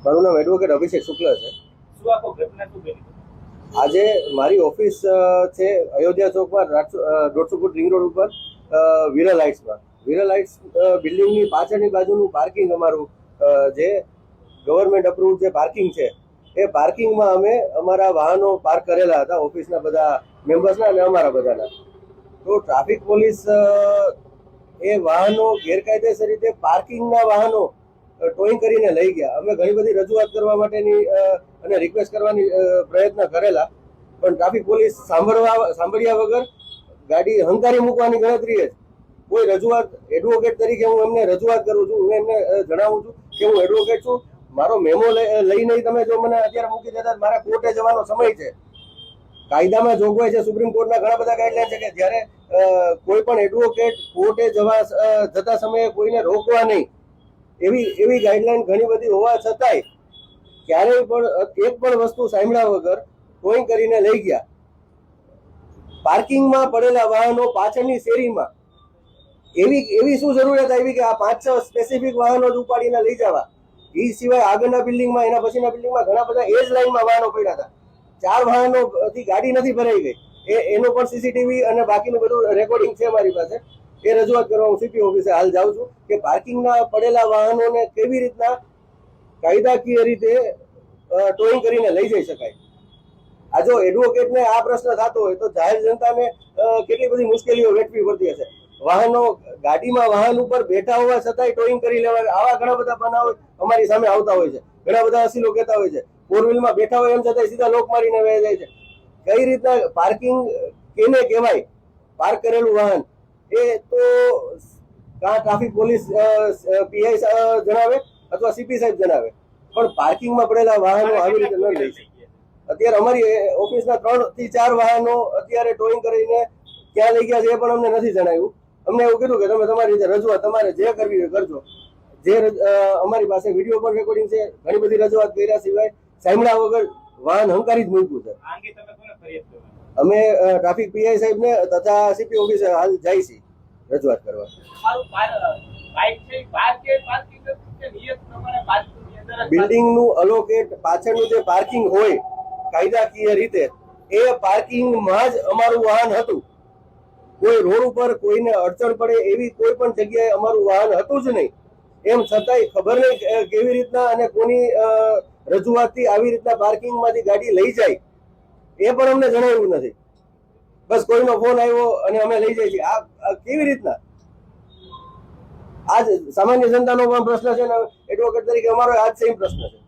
મારું નામ એડવોકેટ અભિષેક શુક્લ છે. શું આખો ઘટના શું બની? આજે મારી ઓફિસ છે અયોધ્યા ચોકમાં 150 ફૂટ રિંગ રોડ ઉપર વિરલ હાઇટ્સ બિલ્ડિંગની પાછળની બાજુનું પાર્કિંગ અમારું જે ગવર્મેન્ટ અપ્રુવડ જે પાર્કિંગ છે એ પાર્કિંગમાં અમે અમારા વાહનો પાર્ક કરેલા હતા, ઓફિસના બધા મેમ્બર્સના અને અમારા બધાના. તો ટ્રાફિક પોલીસ એ વાહનો ગેરકાયદેસર રીતે પાર્કિંગના વાહનો ટોઈંગ કરીને લઈ ગયા. અમે ઘણી બધી રજૂઆત કરવા માટેની અને રિક્વેસ્ટ કરવાની પ્રયત્ન કરેલા, પણ ટ્રાફિક પોલીસ સાંભળ્યા વગર ગાડી હંકારી મૂકવાની ગણતરીએ કોઈ રજૂઆત એડવોકેટ તરીકે હું એમને રજૂઆત કરું છું. હું એમને જણાવું છું કે હું એડવોકેટ છું, મારો મેમો લઈને તમે જો મને અત્યારે મૂકી દેતા, મારા કોર્ટે જવાનો સમય છે. કાયદામાં જોગવાઈ છે, સુપ્રીમ કોર્ટના ઘણા બધા ગાઈડલાઈન છે કે જ્યારે કોઈ પણ એડવોકેટ કોર્ટે જતા સમયે કોઈને રોકવા નહીં, એવી ગાઈડલાઈન ઘણી બધી હોવા છતાંય ક્યારેય પણ એક પણ વસ્તુ સાંભળ્યા વગર ટોઈંગ કરીને લઈ ગયા. પાર્કિંગમાં પડેલા વાહનો પાછળની શેરીમાં એવી શું જરૂરિયાત આવી કે આ 5-6 સ્પેસિફિક વાહનો જ ઉપાડીને લઈ જવા? એ સિવાય આગળના બિલ્ડિંગમાં, એના પછીના બિલ્ડિંગમાં ઘણા બધા એ જ લાઈનમાં વાહનો પડ્યા હતા. 4 વાહનોથી ગાડી નથી ભરાઈ ગઈ. એનો પણ સીસીટીવી અને બાકીનું બધું રેકોર્ડિંગ છે મારી પાસે. એ રજૂઆત કરવા હું સીપી ઓફિસે હાલ જાઉં છું કે પાર્કિંગના પડેલા વાહનોને કેવી રીતના કાયદાકીય રીતે ટોઈંગ કરીને લઈ જઈ શકાય. આ જો એડવોકેટને આ પ્રશ્ન થતો હોય તો જાહેર જનતાને કેટલી બધી મુશ્કેલીઓ વેઠવી પડતી હશે. ગાડીમાં વાહન ઉપર બેઠા હોવા છતાંય ટોઈંગ કરી લેવા, આવા ઘણા બધા બનાવો અમારી સામે આવતા હોય છે. ઘણા બધા અસીલો કહેતા હોય છે 4 વ્હીલમાં બેઠા હોય એમ છતાંય સીધા લોક મારીને વહી જાય છે. કઈ રીતના પાર્કિંગ કેને કહેવાય? પાર્ક કરેલું વાહન એ તો કાં ટ્રાફિક પોલીસ પીઆઈ જણાવે અથવા સીપી સાહેબ જણાવે, પણ પાર્કિંગમાં પડેલા વાહનો આવી રીતે ન લઈ શકે. અત્યારે અમારી ઓફિસના 3 થી 4 વાહનો અત્યારે ટોઈંગ કરીને ક્યાં લઈ ગયા છે એ પણ અમને નથી જણાવ્યું. અમને એવું કીધું કે તમે તમારી રીતે રજૂઆત તમારે જે કરવી હોય કરજો. અમારી પાસે વિડીયો પણ રેકોર્ડિંગ છે. ઘણી બધી રજૂઆત કર્યા સિવાય સાંભળ્યા વગર વાહન હંકારી જ મૂક્યું છે. અમે ટ્રાફિક પીઆઈ સાહેબને તથા સીપી ઓફિસે હાલ જાય છે રજૂઆત કરવા. બિલ્ડિંગનું અલોકેટ પાછળનું જે પાર્કિંગ હોય કાયદાકીય રીતે, એ પાર્કિંગમાં જ અમારું વાહન હતું. કોઈ રોડ ઉપર કોઈને અડચણ પડે એવી કોઈ પણ જગ્યાએ અમારું વાહન હતું જ નહીં. એમ છતાંય ખબર નહીં કેવી રીતના અને કોની રજૂઆતથી આવી રીતના પાર્કિંગમાંથી ગાડી લઈ જાય એ પણ અમને જણાવ્યું નથી. બસ કોઈનો ફોન આવ્યો અને અમે લઈ જઈએ છીએ. આ કેવી રીતના? આ સામાન્ય જનતાનો પણ પ્રશ્ન છે ને એડવોકેટ તરીકે અમારો આ જ સેમ પ્રશ્ન છે.